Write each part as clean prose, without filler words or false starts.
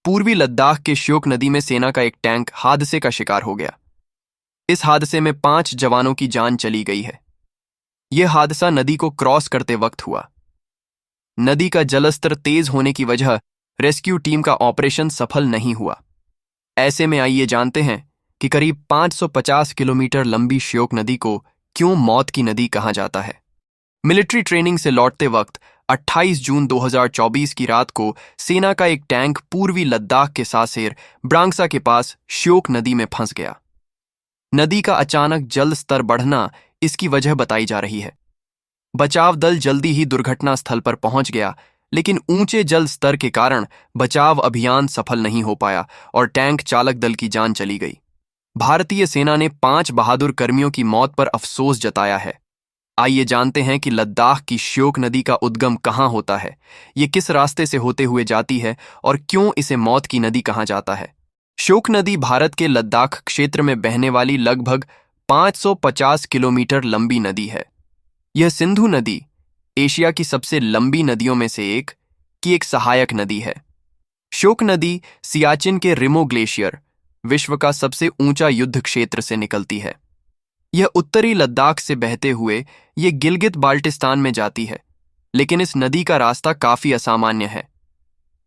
पूर्वी लद्दाख के श्योक नदी में सेना का एक टैंक हादसे का शिकार हो गया। इस हादसे में 5 जवानों की जान चली गई है। यह हादसा नदी को क्रॉस करते वक्त हुआ। नदी का जलस्तर तेज होने की वजह रेस्क्यू टीम का ऑपरेशन सफल नहीं हुआ। ऐसे में आइए जानते हैं कि करीब 550 किलोमीटर लंबी श्योक नदी को क्यों मौत की नदी कहा जाता है। मिलिट्री ट्रेनिंग से लौटते वक्त 28 जून 2024 की रात को सेना का एक टैंक पूर्वी लद्दाख के सासेर ब्रांगसा के पास श्योक नदी में फंस गया। नदी का अचानक जल स्तर बढ़ना इसकी वजह बताई जा रही है। बचाव दल जल्दी ही दुर्घटना स्थल पर पहुंच गया, लेकिन ऊंचे जल स्तर के कारण बचाव अभियान सफल नहीं हो पाया और टैंक चालक दल की जान चली गई। भारतीय सेना ने 5 बहादुर कर्मियों की मौत पर अफसोस जताया है। आइए जानते हैं कि लद्दाख की श्योक नदी का उद्गम कहाँ होता है, ये किस रास्ते से होते हुए जाती है और क्यों इसे मौत की नदी कहा जाता है। श्योक नदी भारत के लद्दाख क्षेत्र में बहने वाली लगभग 550 किलोमीटर लंबी नदी है। यह सिंधु नदी, एशिया की सबसे लंबी नदियों में से एक सहायक नदी है। श्योक नदी सियाचिन के रिमो ग्लेशियर, विश्व का सबसे ऊंचा युद्ध क्षेत्र से निकलती है। यह उत्तरी लद्दाख से बहते हुए ये गिलगित बाल्टिस्तान में जाती है, लेकिन इस नदी का रास्ता काफी असामान्य है।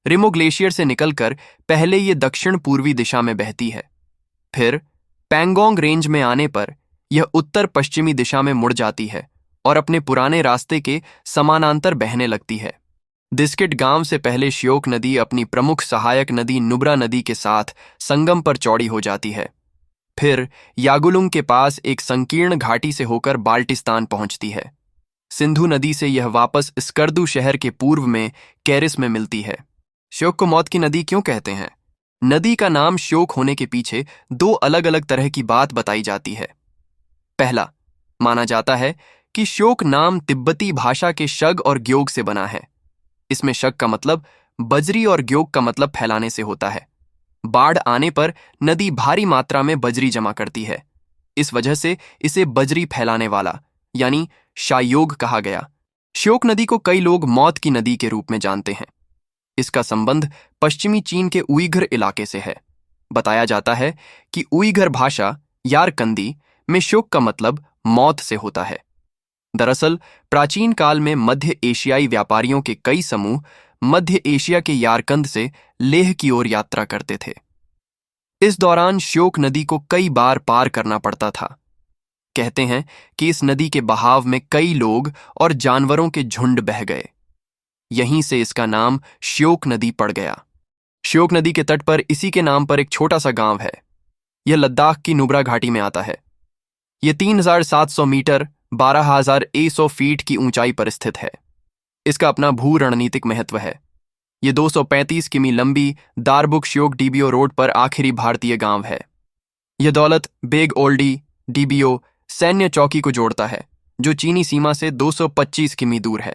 रिमो ग्लेशियर से निकलकर पहले ये दक्षिण पूर्वी दिशा में बहती है, फिर पैंगोंग रेंज में आने पर यह उत्तर पश्चिमी दिशा में मुड़ जाती है और अपने पुराने रास्ते के समानांतर बहने लगती है। दिस्किट गांव से पहले श्योक नदी अपनी प्रमुख सहायक नदी नुब्रा नदी के साथ संगम पर चौड़ी हो जाती है। फिर यागुलुंग के पास एक संकीर्ण घाटी से होकर बाल्टिस्तान पहुंचती है। सिंधु नदी से यह वापस स्कर्दू शहर के पूर्व में कैरिस में मिलती है। श्योक को मौत की नदी क्यों कहते हैं? नदी का नाम श्योक होने के पीछे 2 अलग अलग तरह की बात बताई जाती है। पहला, माना जाता है कि श्योक नाम तिब्बती भाषा के शग और ग्योग से बना है। इसमें शग का मतलब बजरी और ग्योग का मतलब फैलाने से होता है। बाढ़ आने पर नदी भारी मात्रा में बजरी जमा करती है, इस वजह से इसे बजरी फैलाने वाला यानी शायोग कहा गया। श्योक नदी को कई लोग मौत की नदी के रूप में जानते हैं। इसका संबंध पश्चिमी चीन के उइघर इलाके से है। बताया जाता है कि उइघर भाषा यारकंदी में श्योक का मतलब मौत से होता है। दरअसल प्राचीन काल में मध्य एशियाई व्यापारियों के कई समूह मध्य एशिया के यारकंद से लेह की ओर यात्रा करते थे। इस दौरान श्योक नदी को कई बार पार करना पड़ता था। कहते हैं कि इस नदी के बहाव में कई लोग और जानवरों के झुंड बह गए। यहीं से इसका नाम श्योक नदी पड़ गया। श्योक नदी के तट पर इसी के नाम पर एक छोटा सा गांव है। यह लद्दाख की नुब्रा घाटी में आता है। यह 3700 मीटर 12100 फीट की ऊंचाई पर स्थित है। इसका अपना भू रणनीतिक महत्व है। यह 235 किमी लंबी दारबुक श्योक डीबीओ रोड पर आखिरी भारतीय गांव है। यह दौलत बेग ओल्डी डीबीओ सैन्य चौकी को जोड़ता है, जो चीनी सीमा से 225 किमी दूर है।